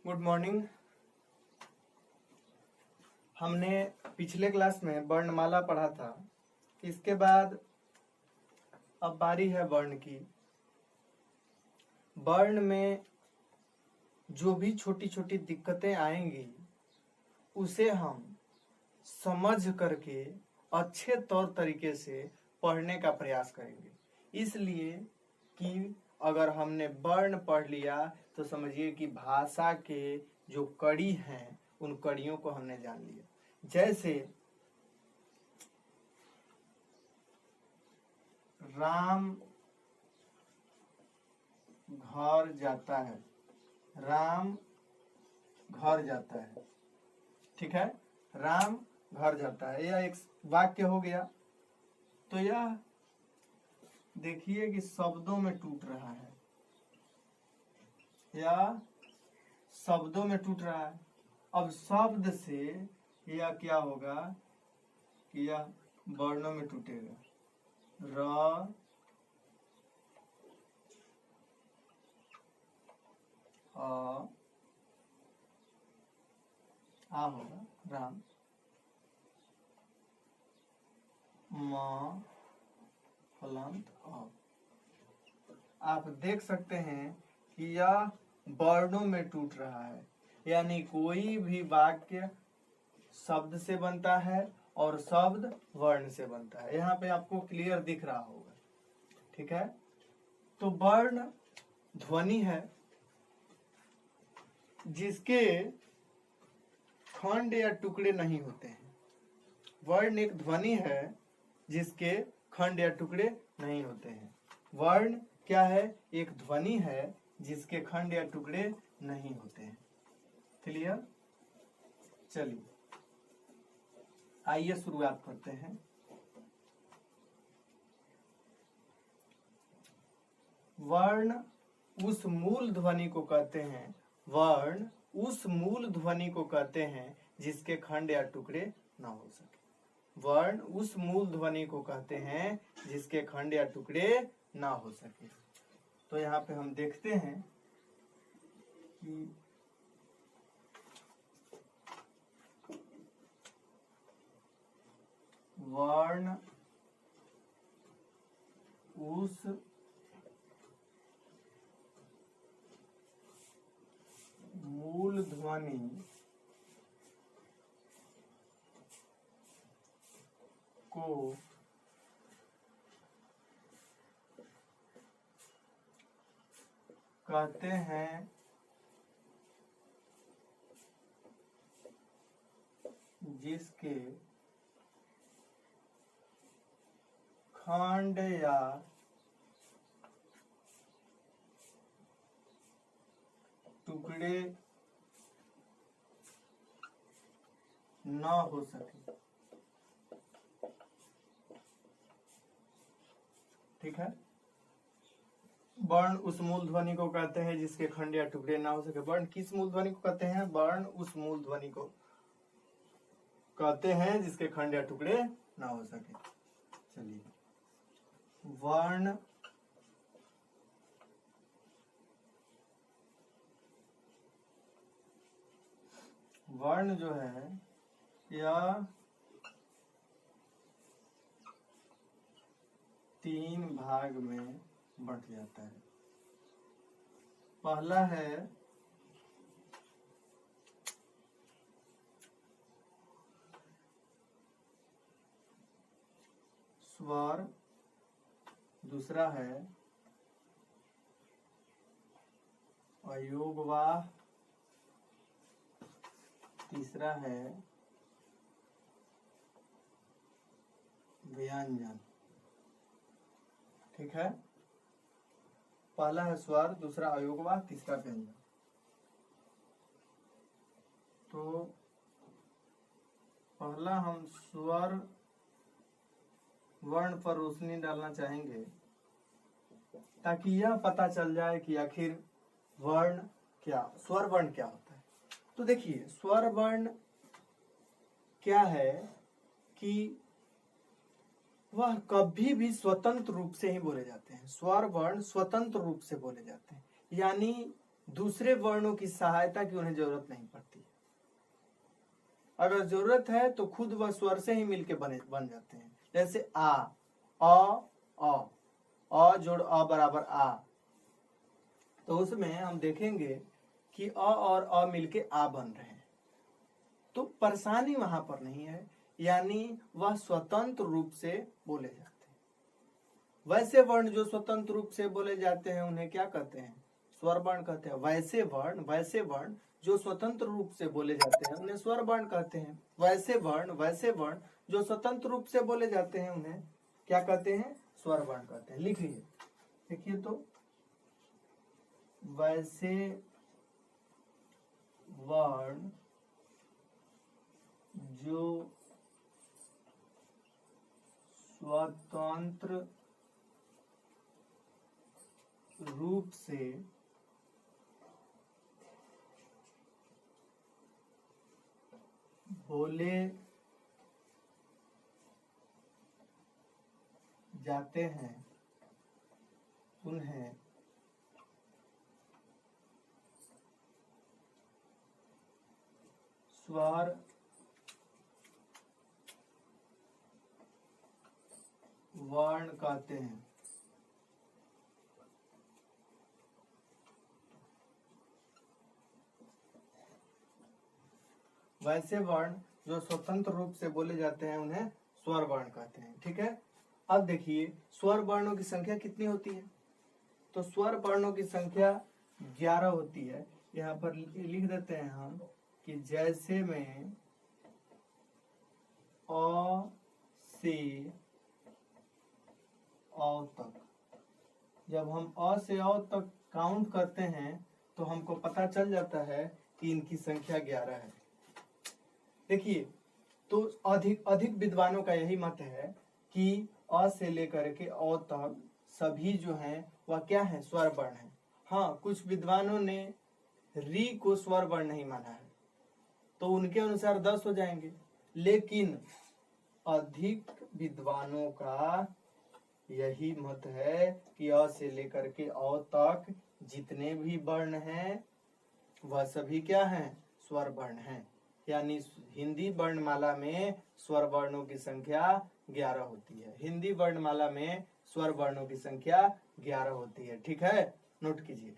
Good morning. हमने पिछले class में वर्णमाला पढ़ा था। इसके बाद अब बारी है वर्ण की। वर्ण में जो भी छोटी छोटी दिक्कतें आएंगी उसे हम समझ करके अच्छे तौर तरीके से पढ़ने का प्रयास करेंगे। इसलिए कि अगर हमने वर्ण पढ़ लिया तो समझिए कि भाषा के जो कड़ी हैं उन कड़ियों को हमने जान लिया। जैसे राम घर जाता है, राम घर जाता है, ठीक है। राम घर जाता है, यह एक वाक्य हो गया। तो यह देखिए कि शब्दों में टूट रहा है, या शब्दों में टूट रहा है। अब शब्द से यह क्या होगा कि यह वर्णों में टूटेगा। र आ होगा राम, म फलंत अ। आप देख सकते हैं कि यह वर्णों में टूट रहा है, यानी कोई भी वाक्य शब्द से बनता है और शब्द वर्ण से बनता है। यहाँ पे आपको क्लियर दिख रहा होगा, ठीक है। तो वर्ण ध्वनि है जिसके खंड या टुकड़े नहीं होते हैं। वर्ण एक ध्वनि है जिसके खंड या टुकड़े नहीं होते हैं। वर्ण क्या है? एक ध्वनि है जिसके खंड या टुकड़े नहीं होते हैं। क्लियर? चलिए आइए शुरुआत करते हैं। वर्ण उस मूल ध्वनि को कहते हैं, वर्ण उस मूल ध्वनि को कहते हैं जिसके खंड या टुकड़े ना हो सके। वर्ण उस मूल ध्वनि को कहते हैं जिसके खंड या टुकड़े ना हो सके। तो यहाँ पे हम देखते हैं कि वर्ण उस मूल ध्वनि को कहते हैं जिसके खंड या टुकड़े न हो सके, ठीक है। वर्ण उस मूल ध्वनि को कहते हैं जिसके खंड या टुकड़े ना हो सके। वर्ण किस मूल ध्वनि को कहते हैं? वर्ण उस मूल ध्वनि को कहते हैं जिसके खंड या टुकड़े ना हो सके। चलिए, वर्ण वर्ण जो है यह 3 भाग में बंट जाता है। पहला है स्वर, दूसरा है अयोगवाह, तीसरा है व्यंजन, ठीक है। पहला है स्वर, दूसरा अयोगवाह, तीसरा व्यंजन। तो पहला हम स्वर वर्ण पर रोशनी डालना चाहेंगे ताकि यह पता चल जाए कि आखिर वर्ण क्या, स्वर वर्ण क्या होता है। तो देखिए, स्वर वर्ण क्या है कि वह कभी भी स्वतंत्र रूप से ही बोले जाते हैं। स्वर वर्ण स्वतंत्र रूप से बोले जाते हैं, यानी दूसरे वर्णों की सहायता की उन्हें जरूरत नहीं पड़ती। अगर जरूरत है तो खुद वह स्वर से ही मिलके बन जाते हैं। जैसे अ जोड़ अ बराबर आ, तो उसमें हम देखेंगे कि अ और अ मिलके आ बन रहे हैं। तो परेशानी वहां पर नहीं है, यानी वह स्वतंत्र रूप से बोले जाते हैं। वैसे वर्ण जो स्वतंत्र रूप से बोले जाते हैं उन्हें क्या कहते हैं? स्वर वर्ण कहते हैं। वैसे वर्ण जो स्वतंत्र रूप से बोले जाते हैं उन्हें स्वर वर्ण कहते हैं। वैसे वर्ण जो स्वतंत्र रूप से बोले जाते हैं उन्हें क्या कहते हैं? स्वर वर्ण कहते हैं। लिख लीजिए, देखिए तो वैसे वर्ण जो स्वतंत्र रूप से बोले जाते हैं उन्हें स्वर वर्ण कहते हैं। वैसे वर्ण जो स्वतंत्र रूप से बोले जाते हैं उन्हें स्वर वर्ण कहते हैं। ठीक है, अब देखिए स्वर वर्णों की संख्या कितनी होती है? तो स्वर वर्णों की संख्या 11 होती है। यहाँ पर लिख देते हैं हम कि जैसे में अ से अ तक, जब हम अ से अ तक काउंट करते हैं तो हमको पता चल जाता है कि इनकी संख्या 11 है। देखिए, तो अधिक विद्वानों का यही मत है कि अ से लेकर के अ तक सभी जो हैं वह क्या है? स्वर वर्ण है। हाँ, कुछ विद्वानों ने री को स्वर वर्ण नहीं माना है, तो उनके अनुसार 10 हो जाएंगे। लेकिन अधिक विद्वानों का यही मत है कि अ से लेकर के अ तक जितने भी वर्ण हैं वह सभी क्या हैं? स्वर वर्ण हैं। यानी हिंदी वर्णमाला में स्वर वर्णों की संख्या 11 होती है। हिंदी वर्णमाला में स्वर वर्णों की संख्या 11 होती है। ठीक है, नोट कीजिए।